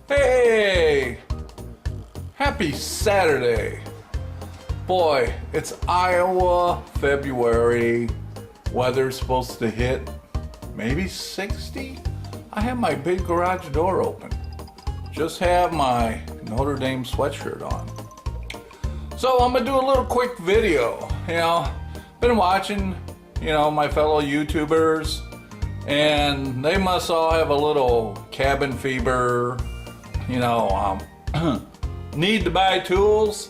Hey! Happy Saturday! Boy, it's Iowa, February. Weather's supposed to hit maybe 60. I have my big garage door open. Just have my Notre Dame sweatshirt on. So I'm gonna do a little quick video. Been watching, my fellow YouTubers, and they must all have a little cabin fever, need to buy tools.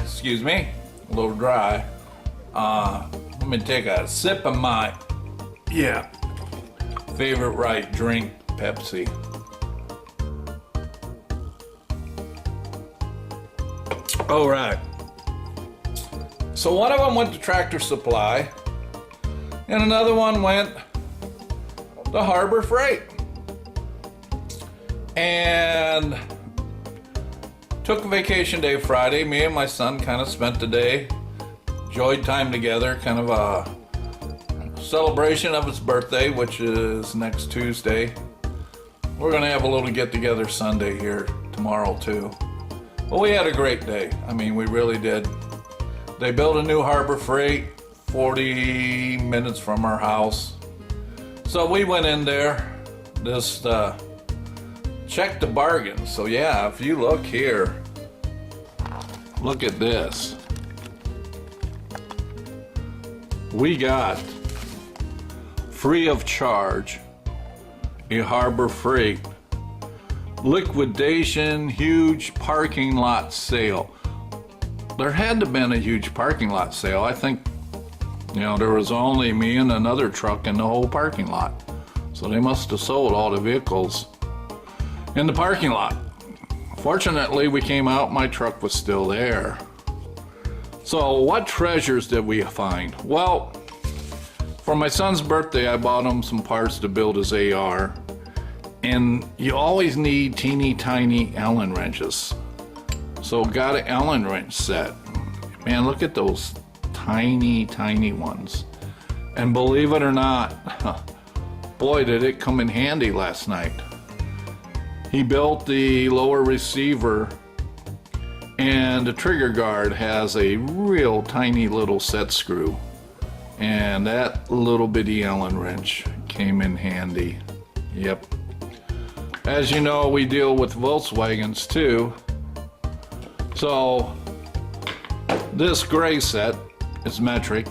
Excuse me, a little dry. Let me take a sip of my, favorite right drink, Pepsi. All right. So one of them went to Tractor Supply, and another one went to Harbor Freight. And took a vacation day Friday. Me and my son kind of spent the day, enjoyed time together, kind of a celebration of his birthday, which is next Tuesday. We're gonna have a little get together Sunday here tomorrow too. But we had a great day. I mean, we really did. They built a new Harbor Freight 40 minutes from our house. So we went in there, just checked the bargains. So yeah, if you look here, look at this. We got free of charge a Harbor Freight liquidation huge parking lot sale. There had to have been a huge parking lot sale. I think, there was only me and another truck in the whole parking lot. So they must have sold all the vehicles in the parking lot. Fortunately, we came out, my truck was still there. So what treasures did we find? Well, for my son's birthday, I bought him some parts to build his AR. And you always need teeny tiny Allen wrenches. So got an Allen wrench set. Man, look at those tiny, tiny ones. And believe it or not, boy, did it come in handy last night. He built the lower receiver, and the trigger guard has a real tiny little set screw. And that little bitty Allen wrench came in handy. Yep. As you know, we deal with Volkswagens too. So this gray set is metric.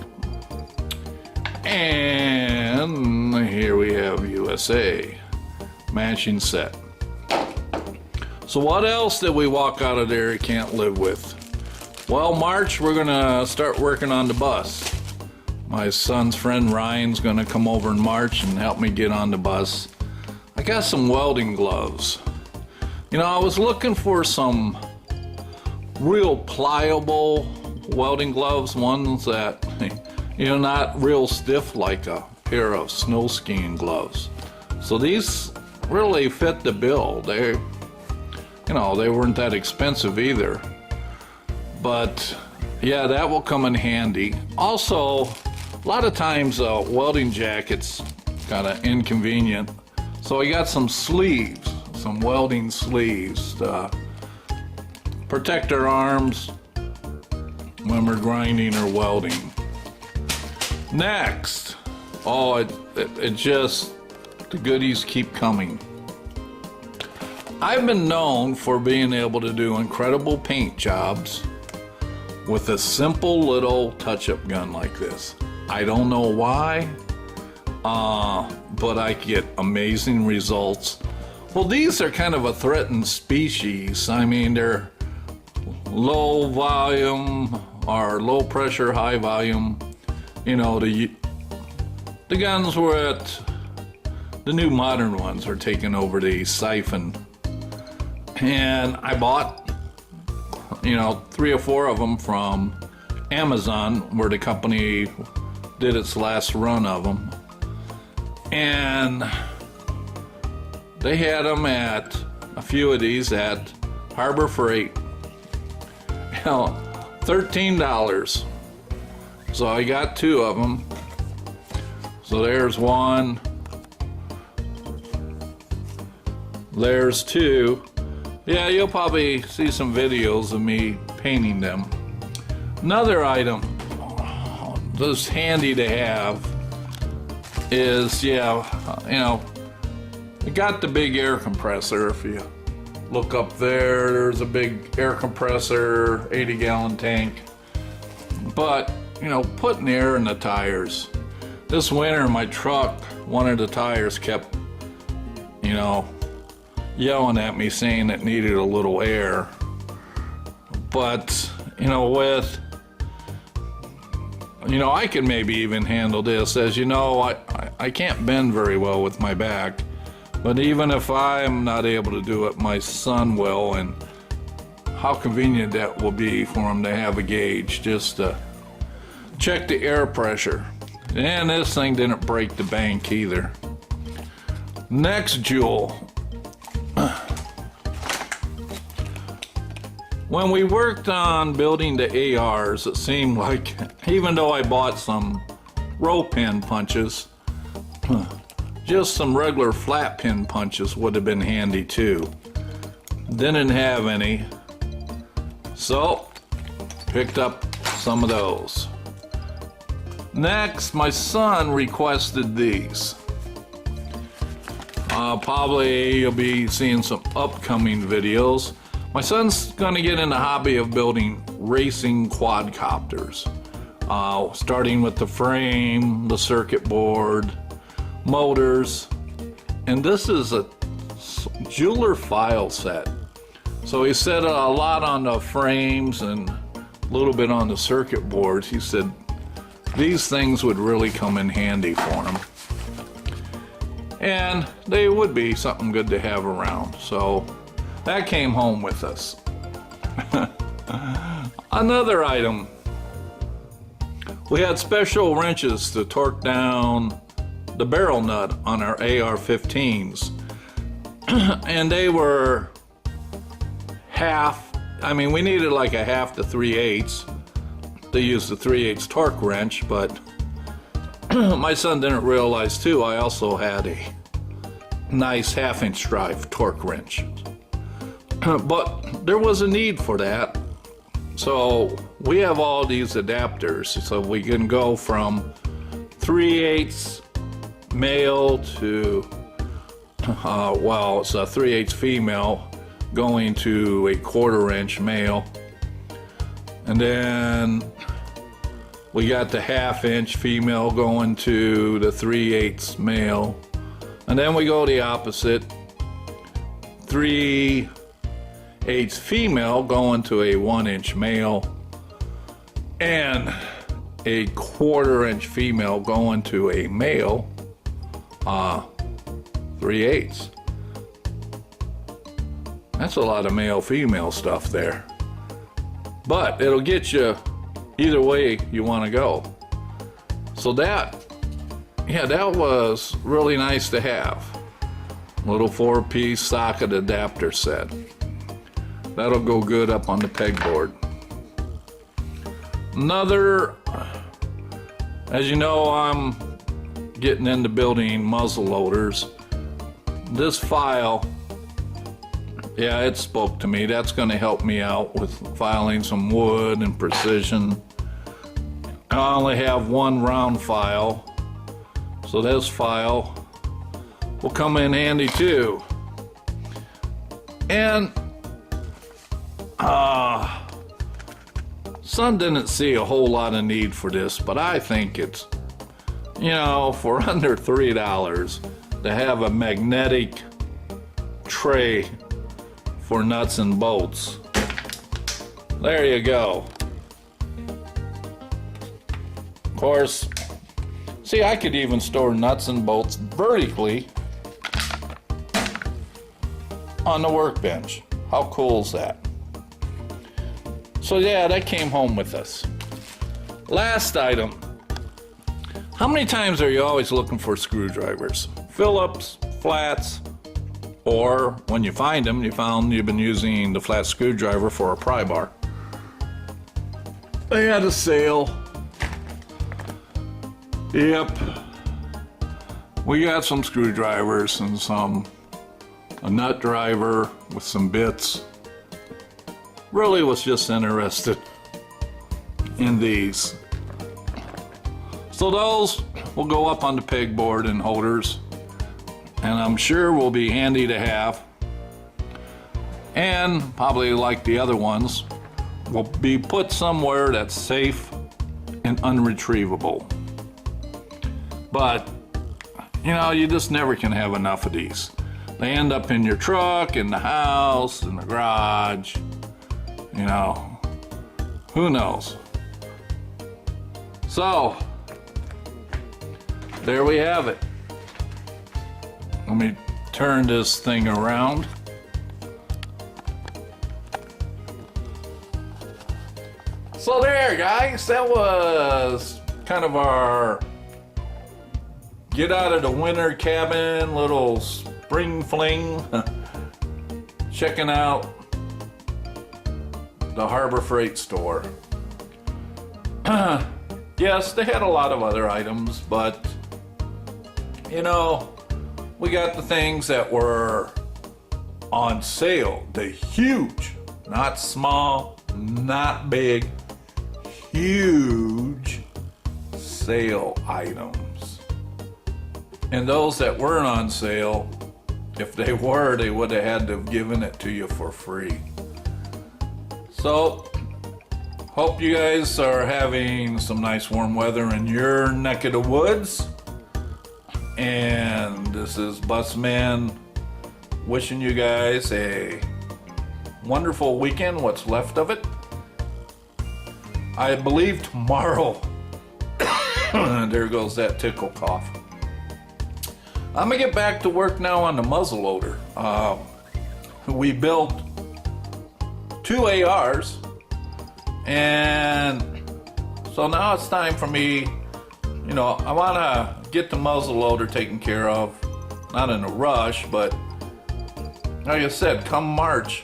And here we have USA matching set. So what else did we walk out of there you can't live with? Well, March we're gonna start working on the bus. My son's friend Ryan's gonna come over in March and help me get on the bus. I got some welding gloves. I was looking for some real pliable welding gloves, ones that, not real stiff like a pair of snow skiing gloves. So these really fit the bill. They weren't that expensive either. But yeah, that will come in handy. Also, a lot of times welding jackets kind of inconvenient. So I got some sleeves, some welding sleeves to protect our arms when we're grinding or welding. Next, it just, the goodies keep coming. I've been known for being able to do incredible paint jobs with a simple little touch-up gun like this. I don't know why, but I get amazing results. Well, these are kind of a threatened species. I mean, they're low volume or low pressure, high volume. The guns were the new modern ones are taking over the siphon. And I bought, 3 or 4 of them from Amazon, where the company did its last run of them. And they had them at a few of these at Harbor Freight. $13. So I got 2 of them. So there's one, There's two. Yeah, you'll probably see some videos of me painting them. Another item that's handy to have is, you got the big air compressor. If you look up there, there's a big air compressor, 80-gallon tank. But, putting air in the tires. This winter, my truck, one of the tires kept, yelling at me saying it needed a little air. But, I can maybe even handle this. As you know, I can't bend very well with my back. But even if I'm not able to do it, my son will, and how convenient that will be for him to have a gauge just to check the air pressure. And this thing didn't break the bank either. Next jewel. When we worked on building the ARs, it seemed like, even though I bought some row pin punches, just some regular flat pin punches would have been handy too. Didn't have any, so picked up some of those. Next, my son requested these. Probably you'll be seeing some upcoming videos. My son's gonna get in the hobby of building racing quadcopters, starting with the frame, the circuit board, motors, and this is a jeweler file set. So he said a lot on the frames and a little bit on the circuit boards. He said these things would really come in handy for him. And they would be something good to have around. So that came home with us. Another item. We had special wrenches to torque down the barrel nut on our AR-15s. And they were we needed like a half to 3/8. They used the 3/8 torque wrench, but my son didn't realize too, I also had a nice 1/2-inch drive torque wrench. But there was a need for that. So we have all these adapters so we can go from 3/8 male to, it's a 3/8 female going to a 1/4-inch male. And then we got the 1/2-inch female going to the 3/8 male. And then we go the opposite, 3/8 female going to a 1-inch male. And a 1/4-inch female going to a male 3/8. That's a lot of male-female stuff there. But it'll get you either way you want to go. So that was really nice to have. Little 4-piece socket adapter set. That'll go good up on the pegboard. Another, as you know, I'm getting into building muzzle loaders. This file, it spoke to me. That's going to help me out with filing some wood and precision. I only have one round file, so this file will come in handy too. And son didn't see a whole lot of need for this, but I think it's, for under $3 to have a magnetic tray for nuts and bolts. There you go. Of course, see, I could even store nuts and bolts vertically on the workbench. How cool is that? So that came home with us. Last item. How many times are you always looking for screwdrivers? Phillips, flats, or when you find them, you've been using the flat screwdriver for a pry bar. They had a sale. Yep. We got some screwdrivers and some a nut driver with some bits. Really was just interested in these. So those will go up on the pegboard and holders, and I'm sure will be handy to have, and probably like the other ones will be put somewhere that's safe and unretrievable. But you know, you just never can have enough of these. They end up in your truck, in the house, in the garage. You know, who knows? So, there we have it. Let me turn this thing around. So there, guys, that was kind of our get out of the winter cabin, little spring fling, checking out the Harbor Freight store. Yes, they had a lot of other items, but you know, we got the things that were on sale. The huge, not small, not big, huge sale items. And those that weren't on sale, if they were, they would have had to have given it to you for free. So, hope you guys are having some nice warm weather in your neck of the woods. And this is Busman wishing you guys a wonderful weekend, what's left of it. I believe tomorrow, there goes that tickle cough. I'm gonna get back to work now on the muzzle loader. We built 2 ARs, and so now it's time for me, you know, I wanna get the muzzle loader taken care of, not in a rush, but like I said, come March,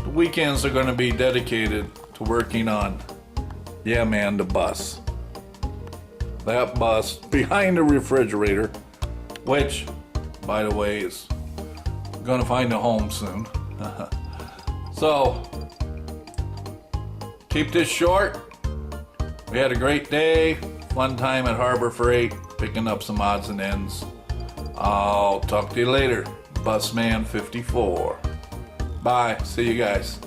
the weekends are gonna be dedicated to working on, yeah man, the bus. That bus behind the refrigerator, which, by the way, is gonna find a home soon. So, keep this short. We had a great day, fun time at Harbor Freight, picking up some odds and ends. I'll talk to you later. Busman54. Bye. See you guys.